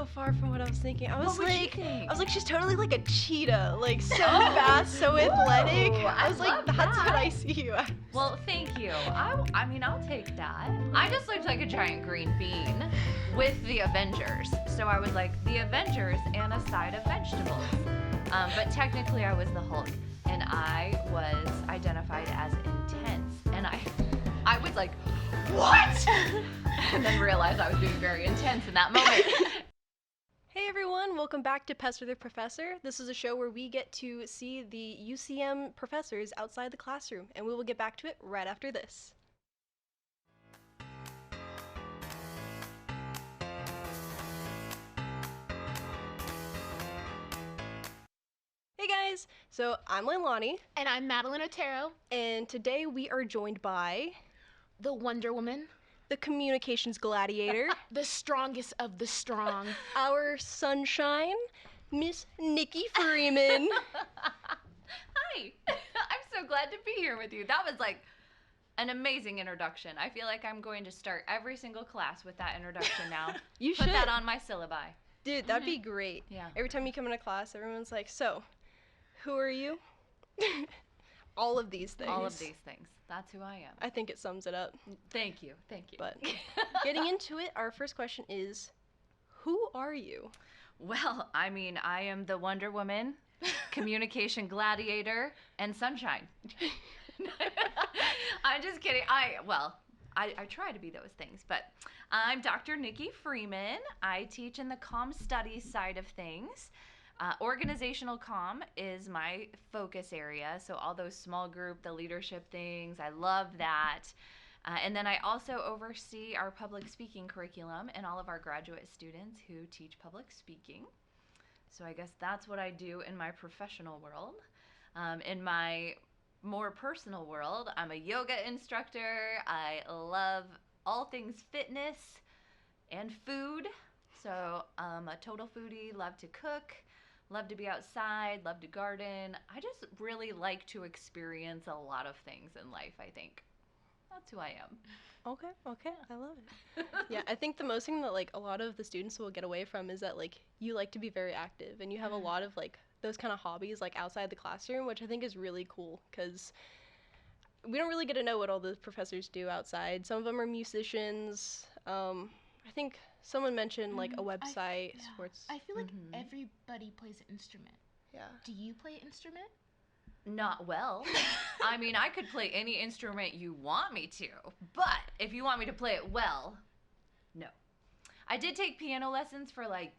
so far from what I was thinking. I was What would you like, think? I was like, she's totally like a cheetah, like so fast, so athletic. Ooh, I was like, love that's what I that. see you as. Well, thank you. I mean, I'll take that. I just looked like a giant green bean with the Avengers. So I was like the Avengers and a side of vegetables. But technically I was the Hulk, and I was identified as intense. And I was like, what? And then realized I was being very intense in that moment. Hey everyone, welcome back to Pester the Professor. This is a show where we get to see the UCM professors outside the classroom, and we will get back to it right after this. Hey guys, so I'm Leilani, And I'm Madeline Otero, and today we are joined by the Wonder Woman, the Communications Gladiator, the strongest of the strong. our sunshine, Miss Nikki Freeman. Hi. I'm so glad to be here with you. That was like an amazing introduction. I feel like I'm going to start every single class with that introduction now. You Put should. that on my syllabi. Dude, that'd be great. Yeah. Every time you come into class, everyone's like, so, who are you? All of these things. All of these things. That's who I am. I think it sums it up. Thank you. Thank you. But getting into it, our first question is, who are you? Well, I mean, I am the Wonder Woman, communication gladiator, and sunshine. I'm just kidding. I try to be those things, but I'm Dr. Nikki Freeman. I teach in the comm studies side of things. Organizational comm is my focus area, so all those small group, the leadership things, I love that. And then I also oversee our public speaking curriculum and all of our graduate students who teach public speaking. So I guess that's what I do in my professional world. In my more personal world, I'm a yoga instructor. I love all things fitness and food. So I'm a total foodie, love to cook, love to be outside, love to garden. I just really like to experience a lot of things in life, I think. That's who I am. Okay, I love it. Yeah, I think the most thing that like a lot of the students will get away from is that like you like to be very active and you have a lot of like those kind of hobbies like outside the classroom, which I think is really cool because we don't really get to know what all the professors do outside. Some of them are musicians. I think someone mentioned like a website, sports. I feel like everybody plays an instrument. Yeah. Do you play an instrument? Not well. I mean, I could play any instrument you want me to, but if you want me to play it well, no. I did take piano lessons for like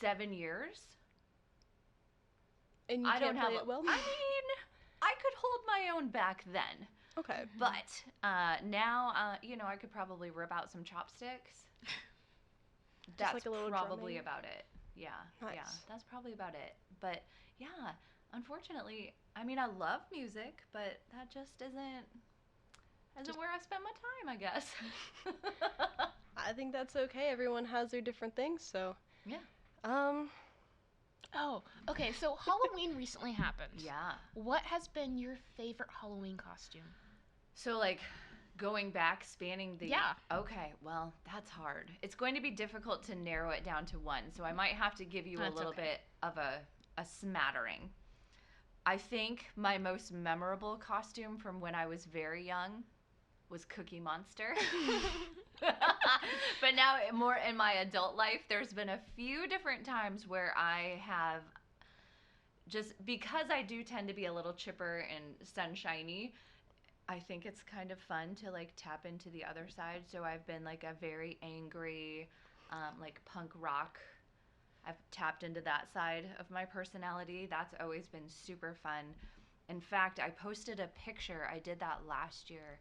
7 years. And you can't play it well? I mean, I could hold my own back then. Okay. But now, I could probably rip out some chopsticks. That's like a little probably drumming? about it. Yeah. Nice. Yeah, that's probably about it. But yeah, unfortunately, I mean, I love music, but that just isn't where I spend my time, I guess. I think that's okay. Everyone has their different things, so. Yeah. Oh, okay, so Halloween recently happened. Yeah. What has been your favorite Halloween costume? So, like, going back, spanning the... Yeah. Okay, well, that's hard. It's going to be difficult to narrow it down to one, so I might have to give you That's a little okay. bit of a smattering. I think my most memorable costume from when I was very young was Cookie Monster. But now, more in my adult life, there's been a few different times where I have just, because I do tend to be a little chipper and sunshiny, I think it's kind of fun to like tap into the other side. So I've been like a very angry, like punk rock. I've tapped into that side of my personality. That's always been super fun. In fact, I posted a picture. I did that last year.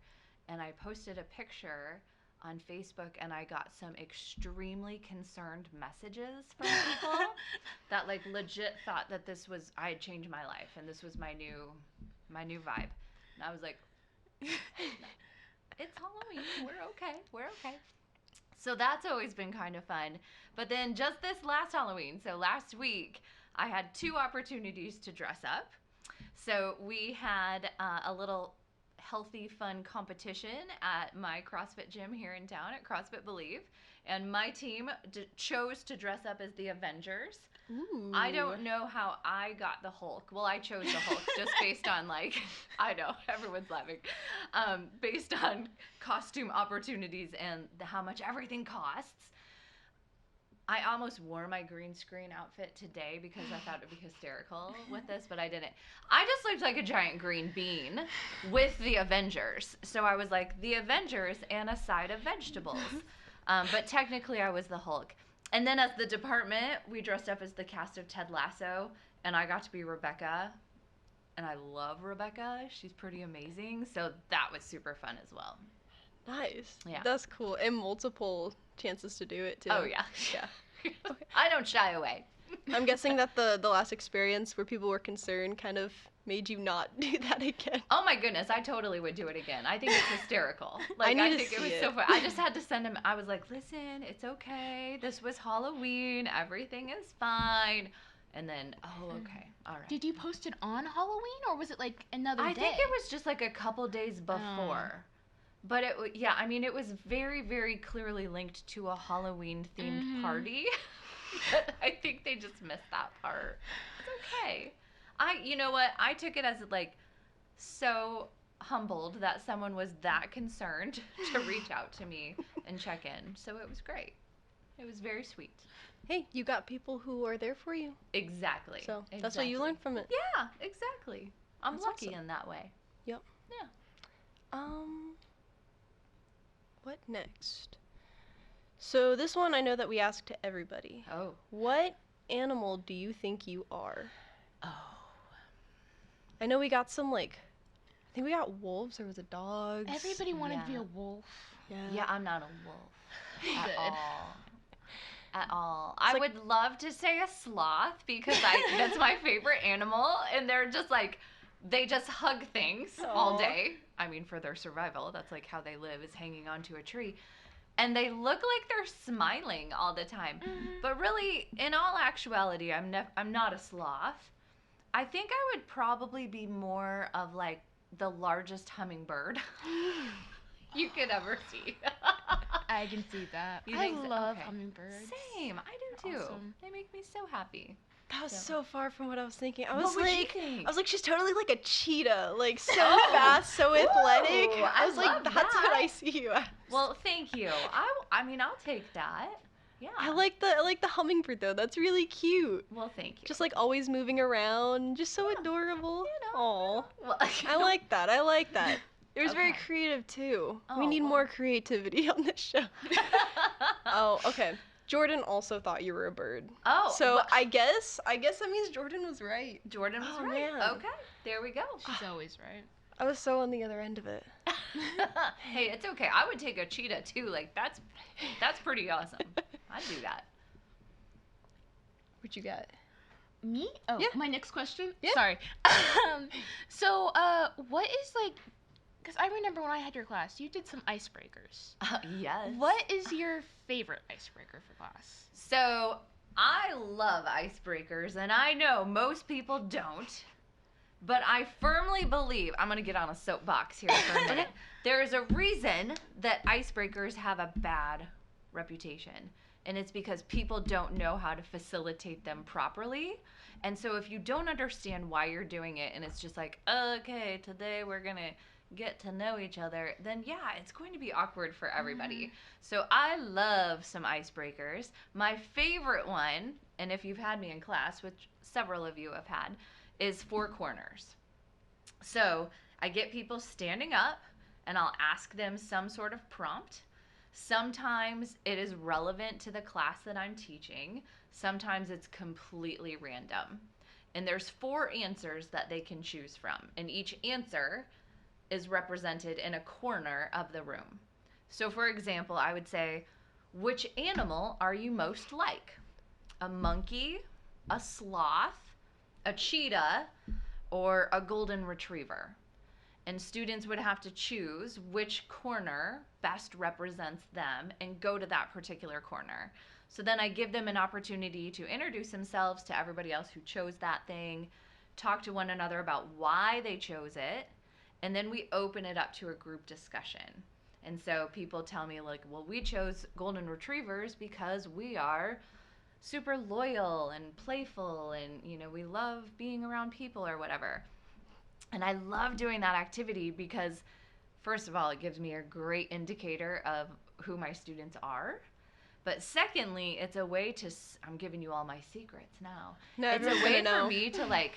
And I posted a picture on Facebook and I got some extremely concerned messages from people that like legit thought that I had changed my life and this was my new vibe. And I was like, it's Halloween. We're okay. So that's always been kind of fun. But then just this last Halloween, so last week, I had 2 opportunities to dress up. So we had a little healthy, fun competition at my CrossFit gym here in town at CrossFit Believe. And my team chose to dress up as the Avengers. Ooh. I don't know how I got the Hulk. Well, I chose the Hulk just based on, like, I know, everyone's laughing. Based on costume opportunities and how much everything costs. I almost wore my green screen outfit today because I thought it would be hysterical with this, but I didn't. I just looked like a giant green bean with the Avengers. So I was like, the Avengers and a side of vegetables. But technically I was the Hulk. And then as the department, we dressed up as the cast of Ted Lasso, and I got to be Rebecca. And I love Rebecca. She's pretty amazing. So that was super fun as well. Nice. Yeah. That's cool. And multiple chances to do it, too. Oh, yeah. Yeah. Okay. I don't shy away. I'm guessing that the last experience where people were concerned kind of made you not do that again. Oh my goodness, I totally would do it again. I think it's hysterical. Like, I think it was so fun. I just had to send him, I was like, listen, it's okay. This was Halloween. Everything is fine. And then, oh, okay. All right. Did you post it on Halloween, or was it like another day? I think it was just like a couple days before. But yeah, I mean, it was very, very clearly linked to a Halloween-themed party. But I think they just missed that part. It's okay. You know what? I took it as, like, so humbled that someone was that concerned to reach out to me and check in. So it was great. It was very sweet. Hey, you got people who are there for you. Exactly. So that's what you learned from it. Yeah, exactly. I'm That's lucky awesome. in that way. Yep. Yeah. What next? So this one I know that we ask to everybody. Oh. What animal do you think you are? Oh. I know we got some, like, I think we got wolves. There was a dog. Everybody wanted to be Yeah. a wolf. Yeah, I'm not a wolf. At Good. all. At all. I would love to say a sloth because that's my favorite animal, and they're just like, they just hug things all Aw. day. I mean, for their survival, that's like how they live, is hanging onto a tree. And they look like they're smiling all the time. But really, in all actuality, I'm not a sloth. I think I would probably be more of like the largest hummingbird you could ever see. I can see that. You I think so? love Okay. hummingbirds. Same, I do too. Awesome. They make me so happy. That was So- so far from what I was thinking. I What was would you like, think? I was like, she's totally like a cheetah, like so Oh. fast, so athletic. Ooh, I I was like, love that's what that. I see you as. Well, thank you. I mean, I'll take that. Yeah. I like the hummingbird though. That's really cute. Well, thank you. Just like always moving around, just so adorable. You know. Aw. Well, I like that. I like that. It was very Okay. creative too. Oh, We need well. more creativity on this show. Oh, okay. Jordan also thought you were a bird. Oh, So well, I guess that means Jordan was right. Jordan was Oh, right. man. Okay, there we go. She's always right. I was so on the other end of it. Hey, it's okay. I would take a cheetah too. Like that's pretty awesome. I'd do that. What you got? Me? Oh, Yeah. my next question? Yeah. Sorry. So, what is like, because I remember when I had your class, you did some icebreakers. Yes. What is your favorite icebreaker for class? So I love icebreakers, and I know most people don't. But I firmly believe, I'm going to get on a soapbox here for a minute. There is a reason that icebreakers have a bad reputation. And it's because people don't know how to facilitate them properly. And so if you don't understand why you're doing it, and it's just like, okay, today we're going to get to know each other, then yeah, it's going to be awkward for everybody. So I love some icebreakers. My favorite one, and if you've had me in class, which several of you have had, is 4 corners. So I get people standing up and I'll ask them some sort of prompt. Sometimes it is relevant to the class that I'm teaching. Sometimes it's completely random. And there's 4 answers that they can choose from. And each answer is represented in a corner of the room. So for example, I would say, which animal are you most like? A monkey, a sloth, a cheetah, or a golden retriever? And students would have to choose which corner best represents them and go to that particular corner. So then I give them an opportunity to introduce themselves to everybody else who chose that thing, talk to one another about why they chose it, And then we open it up to a group discussion. And so people tell me, like, well, we chose golden retrievers because we are super loyal and playful and, you know, we love being around people or whatever. And I love doing that activity because, first of all, it gives me a great indicator of who my students are. But secondly, it's a way to, I'm giving you all my secrets now. No, It's a everyone's way gonna for know. me to, like,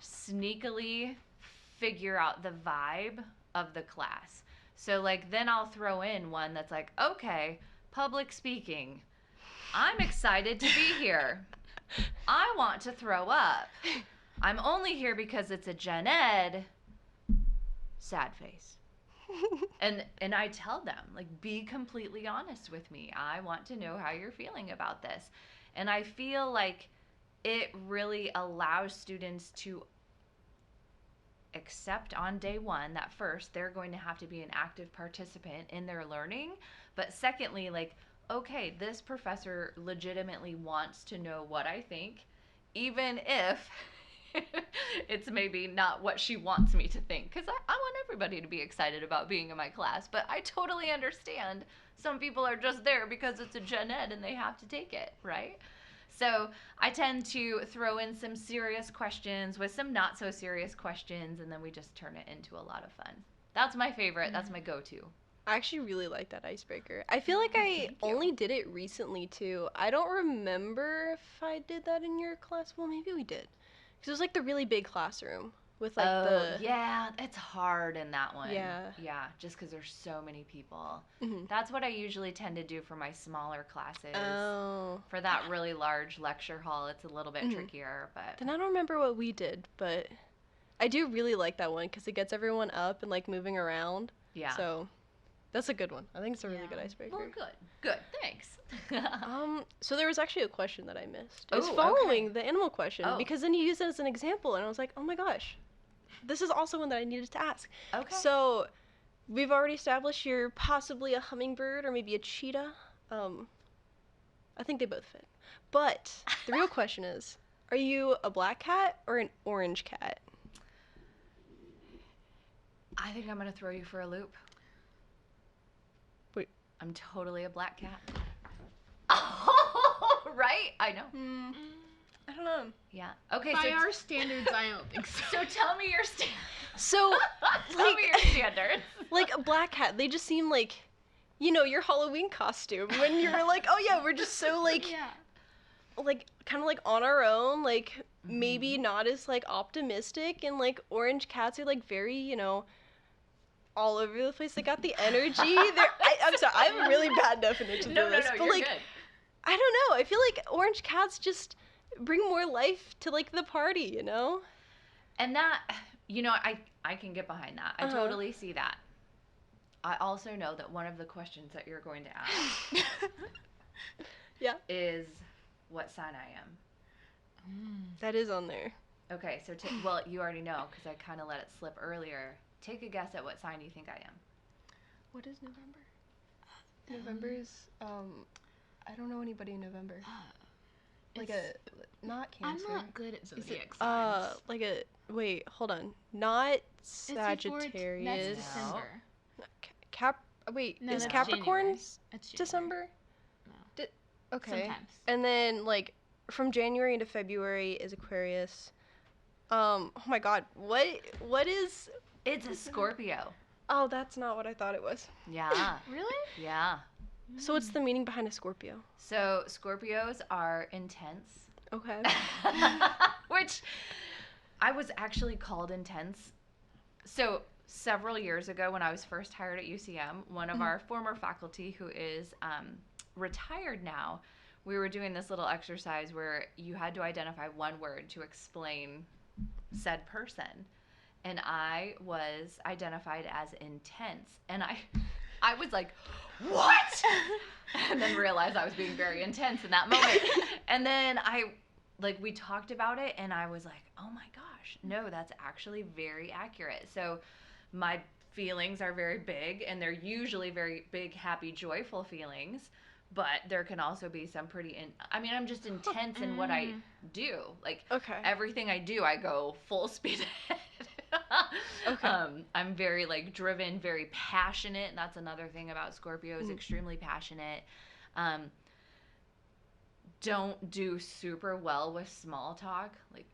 sneakily figure out the vibe of the class. So, like, then I'll throw in one that's like, okay, public speaking. I'm excited to be here. I want to throw up. I'm only here because it's a gen ed. Sad face. And I tell them, like, be completely honest with me. I want to know how you're feeling about this. And I feel like it really allows students to accept on day one that first they're going to have to be an active participant in their learning. But secondly, like, okay, this professor legitimately wants to know what I think, even if it's maybe not what she wants me to think. Because I want everybody to be excited about being in my class. But I totally understand some people are just there because it's a gen ed and they have to take it, right? So I tend to throw in some serious questions with some not so serious questions, and then we just turn it into a lot of fun. That's my favorite. That's my go-to. I actually really like that icebreaker. I feel like I Thank you. only did it recently too. I don't remember if I did that in your class. Well, maybe we did. Because it was like the really big classroom with like yeah, it's hard in that one. Yeah. Yeah, just because there's so many people. Mhm. That's what I usually tend to do for my smaller classes. Oh. For that really large lecture hall, it's a little bit trickier, but Then I don't remember what we did, but I do really like that one because it gets everyone up and like moving around. yeah. So that's a good one. I think it's a really good icebreaker. Well, good. Thanks. So there was actually a question that I missed. It's Oh, following okay. the animal question Oh. because then you used it as an example, and I was like, oh my gosh, this is also one that I needed to ask. Okay. So we've already established you're possibly a hummingbird or maybe a cheetah. I think they both fit. But the real question is, are you a black cat or an orange cat? I think I'm going to throw you for a loop. Wait. I'm totally a black cat. Oh, right? I know. I don't know. Yeah. Okay, By so our standards, I don't think so. so tell me your standards. So, Tell me your standards. like a black cat, they just seem like, you know, your Halloween costume when you're like, oh yeah, we're just so like, Yeah. like kind of like on our own, like maybe not as like optimistic, and like orange cats are like very, you know, all over the place. They got the energy. I'm sorry, I have a really bad definition No, for no, this, no, but you're like good. I don't know. I feel like orange cats just bring more life to like the party, you know? And that, you know, I can get behind that. I totally see that. I also know that one of the questions that you're going to ask Yeah. is what sign I am. That is on there. Okay, so well, you already know because I kind of let it slip earlier. Take a guess at what sign you think I am. What is November? November's I don't know anybody in November. Like a not Cancer. I'm not good at Is it, zodiac signs. like a wait, hold on. Not It's before Sagittarius. That's December. Wait, No, is that's Capricorn's That's January. December? No. Okay. Sometimes. And then like from January into February is Aquarius. Oh my god. What is It's a Scorpio. Oh, that's not what I thought it was. Yeah. Really? Yeah. So what's the meaning behind a Scorpio? So Scorpios are intense. Okay. Which I was actually called intense. So several years ago when I was first hired at UCM, one of our former faculty who is retired now, we were doing this little exercise where you had to identify one word to explain said person. And I was identified as intense. And I was like, what? And then realized I was being very intense in that moment. And then we talked about it and I was like, oh my gosh, no, that's actually very accurate. So my feelings are very big and they're usually very big, happy, joyful feelings, but there can also be some I'm just intense in what I do. Like Okay. everything I do, I go full speed ahead. Okay. I'm very like driven, very passionate. And that's another thing about Scorpios, extremely passionate. Don't do super well with small talk. Like,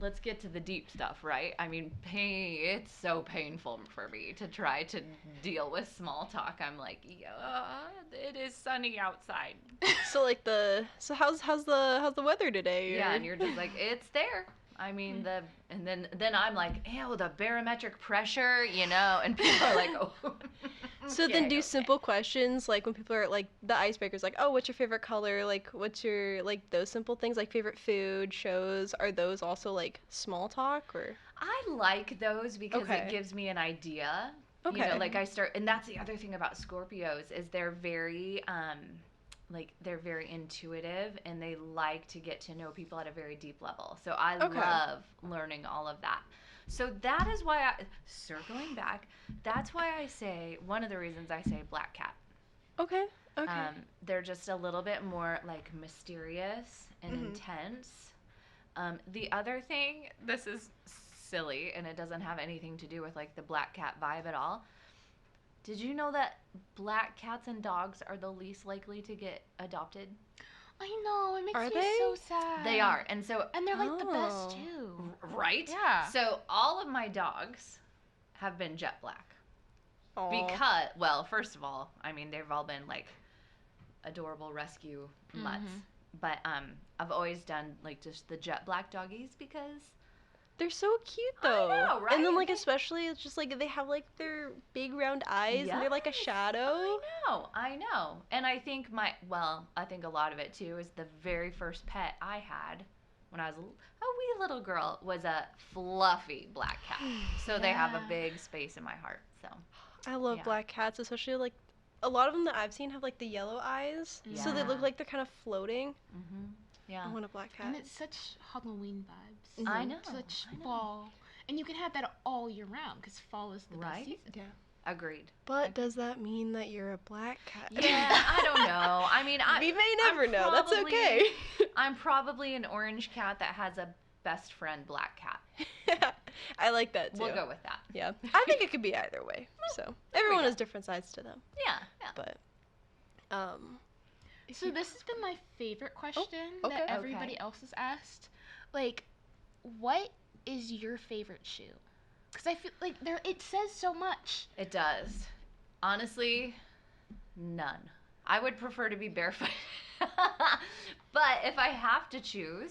let's get to the deep stuff, right? I mean, it's so painful for me to try to deal with small talk. I'm like, yeah, it is sunny outside. So like how's the weather today? Yeah, and you're just like, it's there. I mean, and then I'm like, ew, the barometric pressure, and people are like, oh. So then do simple questions, like when people are like the icebreakers, like, oh, what's your favorite color? Like, what's your, like, those simple things, like favorite food, shows, are those also like small talk or? I like those because it gives me an idea. Okay. Like and that's the other thing about Scorpios is they're very, they're very intuitive and they like to get to know people at a very deep level. So I love learning all of that. So that is why circling back, that's why I say, one of the reasons I say black cat. Okay. They're just a little bit more like mysterious and intense. The other thing, this is silly and it doesn't have anything to do with like the black cat vibe at all. Did you know that black cats and dogs are the least likely to get adopted? I know, it makes Are me they? so sad. They are. And they're like the best too. Right? Yeah. So all of my dogs have been jet black. Aww. Because, well, first of all, I mean, they've all been like adorable rescue mutts. But I've always done like just the jet black doggies because they're so cute though. I know, right? And then like especially it's just like they have like their big round eyes and they're like a shadow. I know. And I think I think a lot of it too is the very first pet I had when I was a wee little girl was a fluffy black cat. So they have a big space in my heart. So I love black cats, especially like a lot of them that I've seen have like the yellow eyes. Yeah. So they look like they're kind of floating. Yeah. I want a black cat. And it's such Halloween vibes. I know. Such fall. And you can have that all year round because fall is the best season. Yeah. Agreed. But does that mean that you're a black cat? Yeah, I don't know. I mean, we may never know. That's okay. I'm probably an orange cat that has a best friend black cat. I like that too. We'll go with that. Yeah. I think it could be either way. So everyone has different sides to them. Yeah. But So this has been my favorite question that everybody else has asked. Like, what is your favorite shoe? Because I feel like it says so much. It does. Honestly, none. I would prefer to be barefoot. But if I have to choose,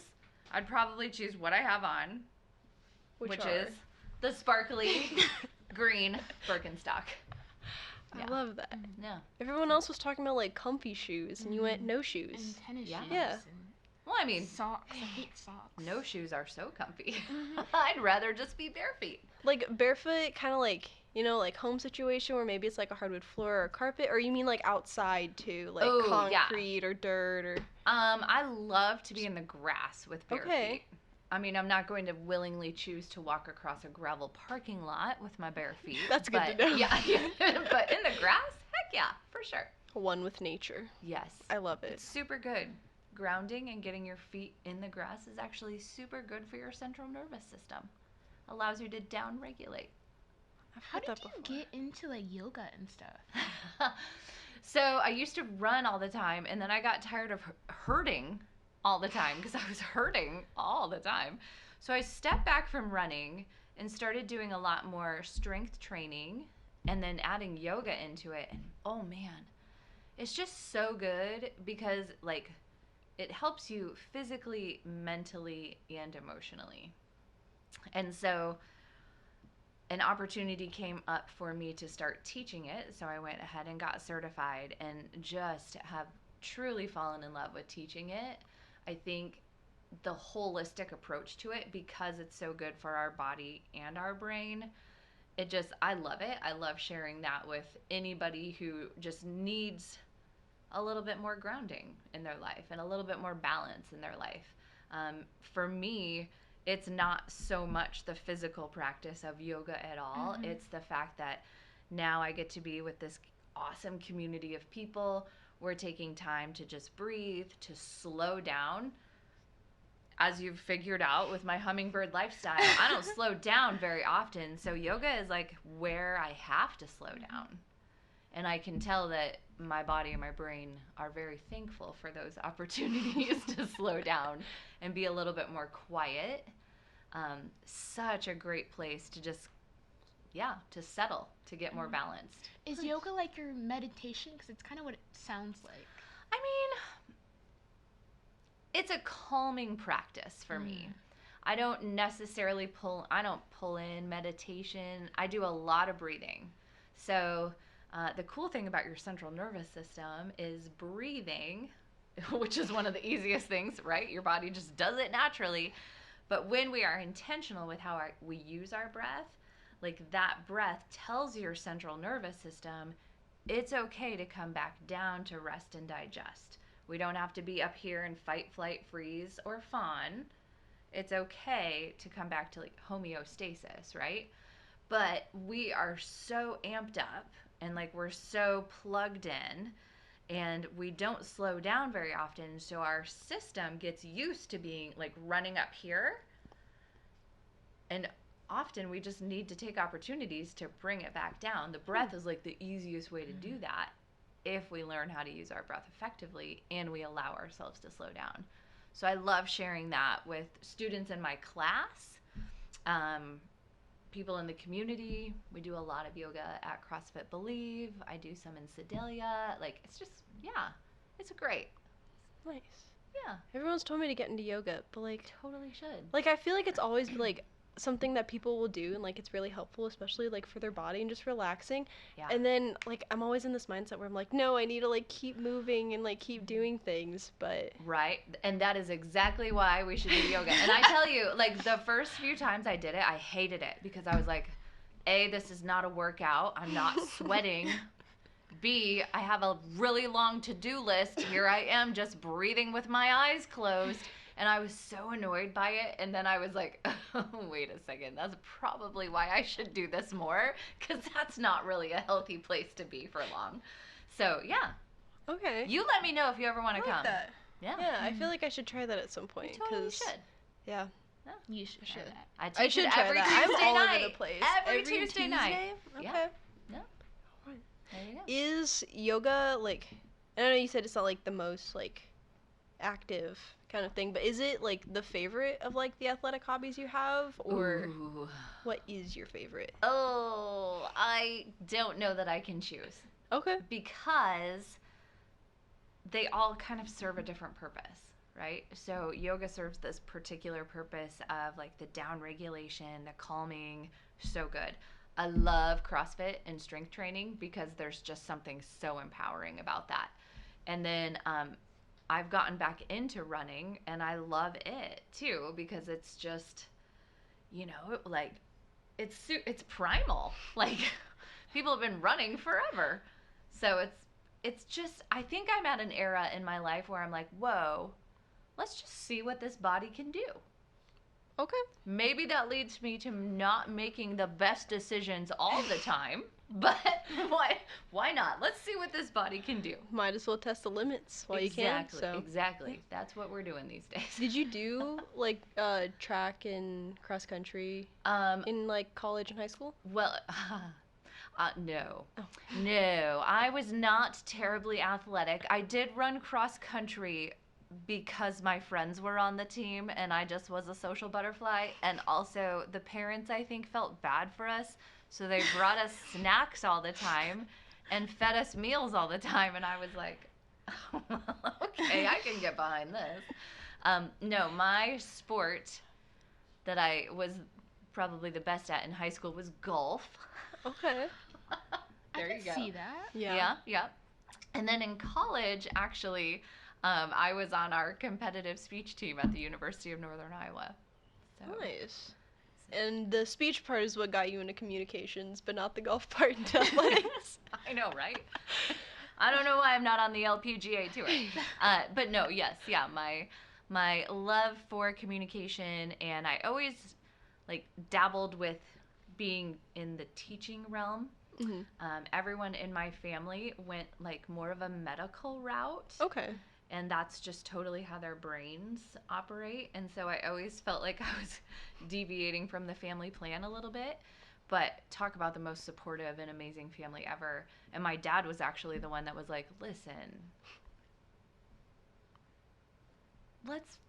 I'd probably choose what I have on, which is the sparkly green Birkenstock. I love that. Yeah. Everyone else was talking about like comfy shoes, and you went no shoes. And tennis shoes. Yeah. And Well, I mean, socks. I hate socks. no shoes are so comfy. I'd rather just be bare feet. Like barefoot, kind of like like home situation where maybe it's like a hardwood floor or carpet, or you mean like outside too, like concrete or dirt or. I love to be in the grass with bare feet. I mean, I'm not going to willingly choose to walk across a gravel parking lot with my bare feet. That's good to know. Yeah, but in the grass, heck yeah, for sure. One with nature. Yes. I love it. It's super good. Grounding and getting your feet in the grass is actually super good for your central nervous system. Allows you to down-regulate. How did you get into like yoga and stuff? So I used to run all the time, and then I got tired of hurting all the time because I was hurting all the time. So I stepped back from running and started doing a lot more strength training and then adding yoga into it. And oh man, it's just so good because like it helps you physically, mentally, and emotionally. And so an opportunity came up for me to start teaching it. So I went ahead and got certified and just have truly fallen in love with teaching it. I think the holistic approach to it, because it's so good for our body and our brain, I love it. I love sharing that with anybody who just needs a little bit more grounding in their life and a little bit more balance in their life. For me, it's not so much the physical practice of yoga at all. Mm-hmm. It's the fact that now I get to be with this awesome community of people. We're taking time to just breathe, to slow down. as you've figured out with my hummingbird lifestyle, I don't slow down very often. So yoga is like where I have to slow down. And I can tell that my body and my brain are very thankful for those opportunities to slow down and be a little bit more quiet. Such a great place to just, to settle, to get more balanced. Is yoga like your meditation? Because it's kind of what it sounds like. I mean, it's a calming practice for me. I don't necessarily pull in meditation. I do a lot of breathing. So the cool thing about your central nervous system is breathing, which is one of the easiest things, right? Your body just does it naturally. But when we are intentional with how we use our breath, like that breath tells your central nervous system, it's okay to come back down to rest and digest. We don't have to be up here in fight, flight, freeze, or fawn. It's okay to come back to like homeostasis, right? But we are so amped up and like we're so plugged in and we don't slow down very often. So our system gets used to being like running up here. And often we just need to take opportunities to bring it back down. The breath is like the easiest way to do that if we learn how to use our breath effectively and we allow ourselves to slow down. So I love sharing that with students in my class, people in the community. We do a lot of yoga at CrossFit Believe. I do some in Sedalia. Like, it's just, it's great. Nice. Yeah. Everyone's told me to get into yoga, but like, Totally should. like I feel like it's always like something that people will do and like it's really helpful, especially like for their body and just relaxing. Yeah. And then like I'm always in this mindset where I'm like, no, I need to like keep moving and like keep doing things, but right. And that is exactly why we should do yoga. And I tell you, like the first few times I did it, I hated it because I was like, A, this is not a workout. I'm not sweating. B, I have a really long to-do list. Here I am just breathing with my eyes closed. And I was so annoyed by it. And then I was like, oh, wait a second. That's probably why I should do this more. Because that's not really a healthy place to be for long. So, yeah. okay. You let me know if you ever want to come. That. Yeah. Yeah, I feel like I should try that at some point. You totally 'cause, should. Yeah. Yeah. You should try that. I should it try every that. Tuesday I'm all night. over the place. Every Tuesday night. Okay. Yeah. Alright. There you go. Is yoga like, I know you said it's not like the most like active kind of thing, but is it like the favorite of like the athletic hobbies you have, or Ooh. what is your favorite? Oh, I don't know that I can choose. Okay. Because they all kind of serve a different purpose, right? So yoga serves this particular purpose of like the down regulation, the calming, so good. I love CrossFit and strength training because there's just something so empowering about that. And then I've gotten back into running and I love it too because it's just, like it's primal. Like people have been running forever. So it's just, I think I'm at an era in my life where I'm like, whoa, let's just see what this body can do. Okay. Maybe that leads me to not making the best decisions all the time, but why not? Let's see what this body can do. Might as well test the limits while you can. So. Exactly. That's what we're doing these days. Did you do like track and cross country in like college and high school? Well, no. Oh. No, I was not terribly athletic. I did run cross country because my friends were on the team and I just was a social butterfly. And also the parents, I think, felt bad for us. So they brought us snacks all the time and fed us meals all the time. And I was like, okay, I can get behind this. No, my sport that I was probably the best at in high school was golf. Okay. There you go. I can see that. Yeah. And then in college, actually, I was on our competitive speech team at the University of Northern Iowa. So. Nice. And the speech part is what got you into communications, but not the golf part into athletics. I know, right? I don't know why I'm not on the LPGA tour. But no, yes, yeah, my love for communication, and I always like dabbled with being in the teaching realm. Mm-hmm. Everyone in my family went like more of a medical route. Okay. and that's just totally how their brains operate. And so I always felt like I was deviating from the family plan a little bit. But talk about the most supportive and amazing family ever. And my dad was actually the one that was like, listen, let's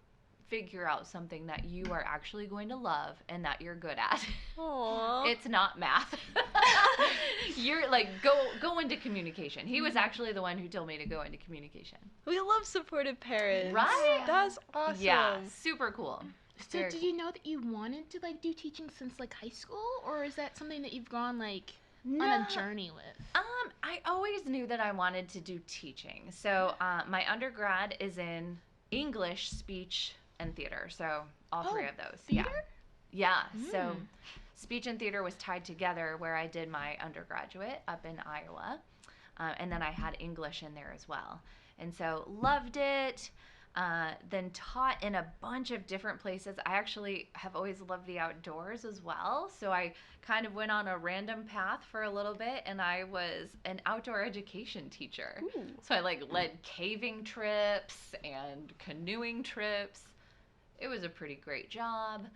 figure out something that you are actually going to love and that you're good at. Aww. It's not math. You're like, go into communication. He was actually the one who told me to go into communication. We love supportive parents. Right? That's awesome. Yeah, super cool. So Very did you know that you wanted to like do teaching since like high school, or is that something that you've gone like on a journey with? I always knew that I wanted to do teaching. So my undergrad is in English, speech, and theater. So all three of those. Theater? Yeah. So speech and theater was tied together where I did my undergraduate up in Iowa. And then I had English in there as well. And so loved it. Then taught in a bunch of different places. I actually have always loved the outdoors as well. So I kind of went on a random path for a little bit, and I was an outdoor education teacher. Ooh. So I like led caving trips and canoeing trips. It was a pretty great job.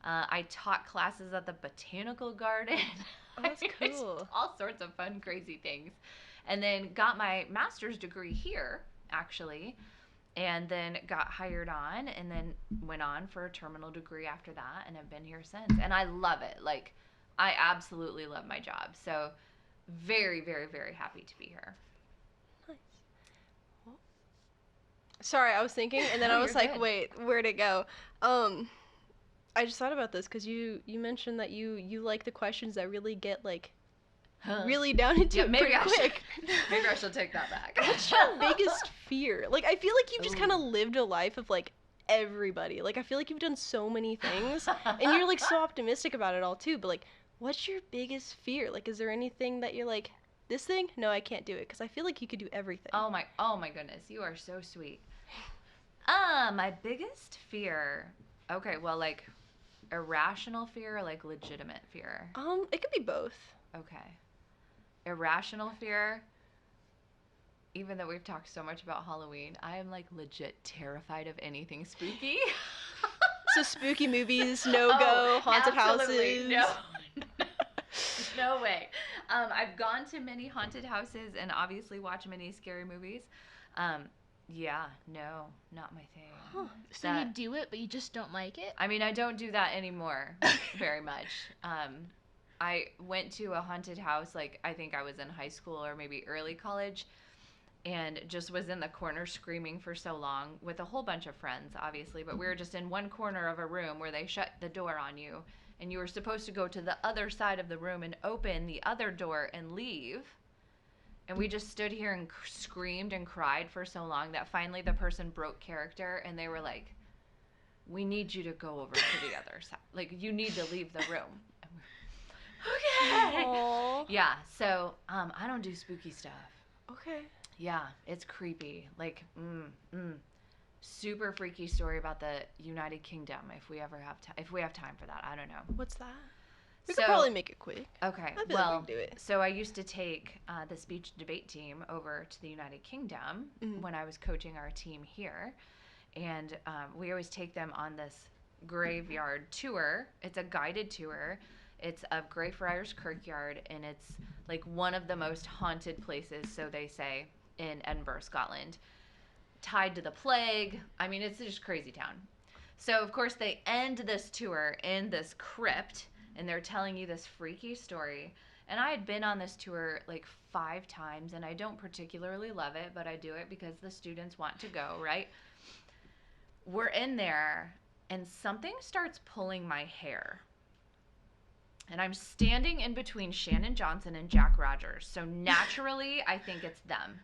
I taught classes at the botanical garden. Oh, that's cool. All sorts of fun, crazy things. And then got my master's degree here, actually. And then got hired on, and then went on for a terminal degree after that, and have been here since. And I love it. Like, I absolutely love my job. So very, very, very happy to be here. Nice. Well, sorry, I was thinking, and then I was like, wait, where'd it go? I just thought about this because you mentioned that you like the questions that really get like really down into it pretty quick. Maybe I should take that back. What's your biggest fear? Like, I feel like you've just kind of lived a life of like everybody. Like, I feel like you've done so many things, and you're like so optimistic about it all too. But like, what's your biggest fear? Like, is there anything that you're like, this thing? No, I can't do it, because I feel like you could do everything. Oh my goodness, you are so sweet. My biggest fear. Okay, well, like irrational fear or like legitimate fear? It could be both. Okay. Irrational fear, even though we've talked so much about Halloween, I am like legit terrified of anything spooky. So spooky movies, no-go, haunted absolutely. houses. No. No way. I've gone to many haunted houses and obviously watched many scary movies. Yeah, no, not my thing. Huh. So you do it, but you just don't like it? I mean, I don't do that anymore very much. I went to a haunted house, like, I think I was in high school or maybe early college, and just was in the corner screaming for so long with a whole bunch of friends, obviously, but we were just in one corner of a room where they shut the door on you, and you were supposed to go to the other side of the room and open the other door and leave. And we just stood here and screamed and cried for so long that finally the person broke character, and they were like, we need you to go over to the other side. Like, you need to leave the room. Okay. Aww. Yeah, so I don't do spooky stuff. Okay. Yeah, it's creepy. Like, super freaky story about the United Kingdom. If we have time for that, I don't know. What's that? We could probably make it quick. Okay. I feel like we can do it. So I used to take the speech debate team over to the United Kingdom when I was coaching our team here, and we always take them on this graveyard tour. It's a guided tour. It's of Greyfriars Kirkyard, and it's like one of the most haunted places, so they say, in Edinburgh, Scotland. Tied to the plague. I mean, it's just crazy town. So, of course, they end this tour in this crypt, and they're telling you this freaky story. And I had been on this tour like 5 times, and I don't particularly love it, but I do it because the students want to go, right? We're in there, and something starts pulling my hair. And I'm standing in between Shannon Johnson and Jack Rogers. So naturally, I think it's them.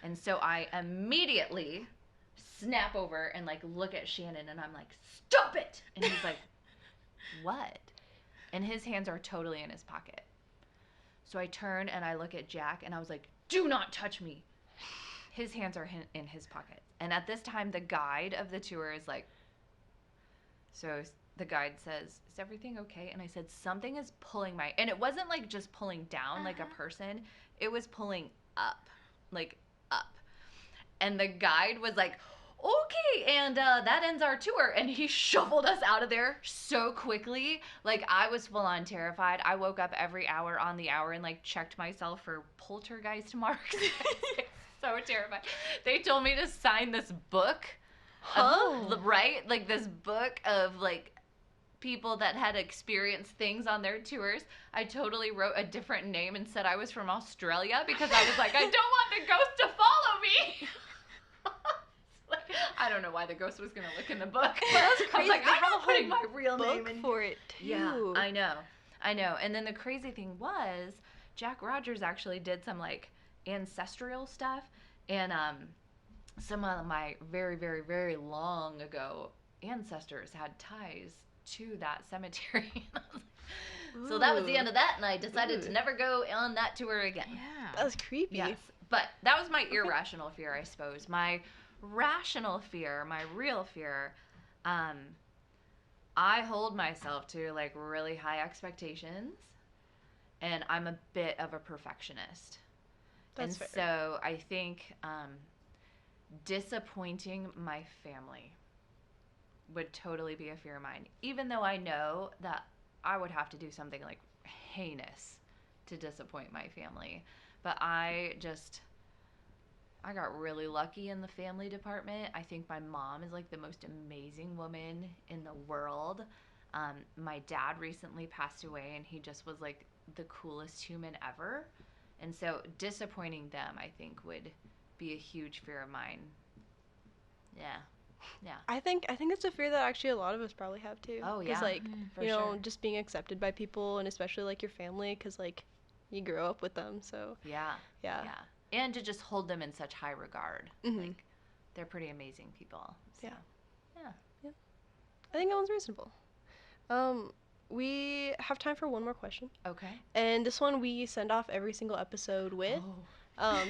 And so I immediately snap over and like look at Shannon, and I'm like, stop it. And he's like, what? And his hands are totally in his pocket. So I turn and I look at Jack, and I was like, do not touch me. His hands are in his pocket. And at this time, the guide of the tour is like, so the guide says, is everything okay? And I said, something is pulling my, and it wasn't like just pulling down like a person. It was pulling up, like up. And the guide was like, okay, and that ends our tour. And he shuffled us out of there so quickly. Like, I was full on terrified. I woke up every hour on the hour and, like, checked myself for poltergeist marks. So terrified. They told me to sign this book. Right? Like, this book of, like, people that had experienced things on their tours. I totally wrote a different name and said I was from Australia because I was like, I don't want the ghost to follow me. I don't know why the ghost was going to look in the book. That's crazy. I was like, They I'm have not a putting whole my real name book in for it too. Yeah, I know. And then the crazy thing was, Jack Rogers actually did some, like, ancestral stuff. And some of my very, very, very long ago ancestors had ties to that cemetery. So that was the end of that, and I decided to never go on that tour again. Yeah. That was creepy. Yes, but that was my irrational fear, I suppose. My rational fear, my real fear, I hold myself to, like, really high expectations, and I'm a bit of a perfectionist. That's fair. So I think disappointing my family would totally be a fear of mine, even though I know that I would have to do something, like, heinous to disappoint my family. But I got really lucky in the family department. I think my mom is, like, the most amazing woman in the world. My dad recently passed away, and he just was, like, the coolest human ever. And so disappointing them, I think, would be a huge fear of mine. Yeah. I think it's a fear that actually a lot of us probably have too. Oh, yeah. Because, like, For you know, sure. just being accepted by people, and especially, like, your family, because, like, you grew up with them, so. Yeah. And to just hold them in such high regard. Mhm. Like, they're pretty amazing people. So. Yeah. I think that one's reasonable. We have time for one more question. Okay. And this one we send off every single episode with. Oh.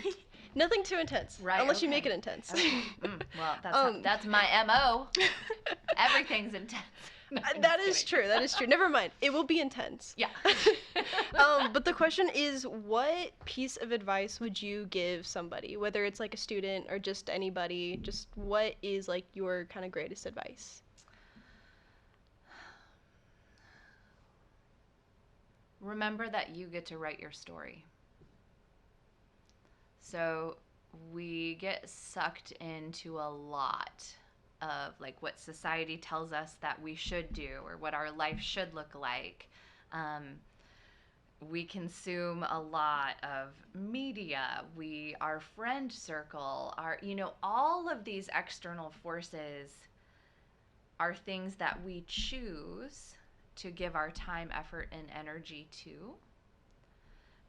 Nothing too intense. Right, Unless you okay. make it intense. Okay. Well, that's my MO. Everything's intense. No, I'm That just is kidding. true. That is true. Never mind. It will be intense. Yeah. But the question is, what piece of advice would you give somebody, whether it's, like, a student or just anybody? Just what is, like, your kind of greatest advice? Remember that you get to write your story. So we get sucked into a lot of, like, what society tells us that we should do or what our life should look like. We consume a lot of media, our friend circle, all of these external forces are things that we choose to give our time, effort, and energy to.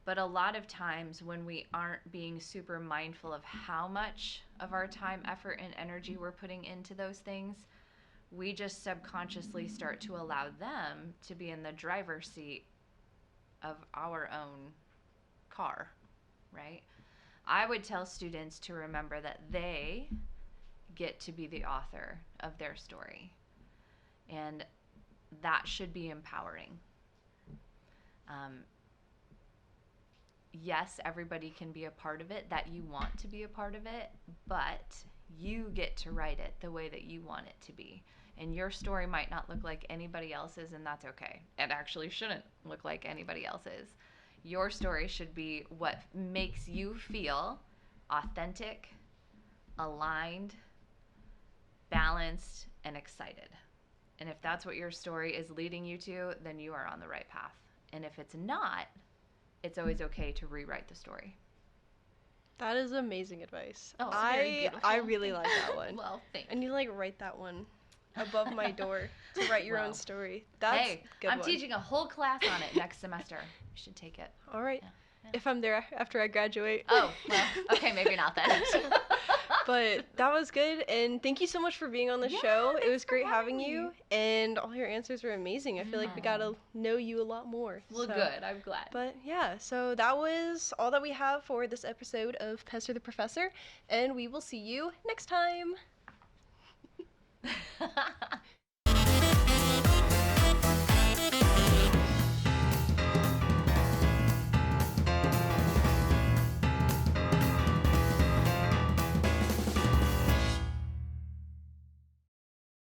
But a lot of times when we aren't being super mindful of how much of our time, effort, and energy we're putting into those things, we just subconsciously start to allow them to be in the driver's seat of our own car, right? I would tell students to remember that they get to be the author of their story. And that should be empowering. Yes, everybody can be a part of it, that you want to be a part of it, but you get to write it the way that you want it to be. And your story might not look like anybody else's, and that's okay. It actually shouldn't look like anybody else's. Your story should be what makes you feel authentic, aligned, balanced, and excited. And if that's what your story is leading you to, then you are on the right path. And if it's not, it's always okay to rewrite the story. That is amazing advice. Oh, it's very beautiful. I really like that one. Well, thanks. And you, like, write that one above my door to write your own story. That's hey, a good I'm one. teaching a whole class on it next semester. You should take it. All right. Yeah. If I'm there after I graduate. Oh, well, okay, maybe not then. But that was good, and thank you so much for being on the show. It was great having you, and all your answers were amazing. I feel like we got to know you a lot more. Well, good. I'm glad. But yeah, so that was all that we have for this episode of Pester the Professor, and we will see you next time.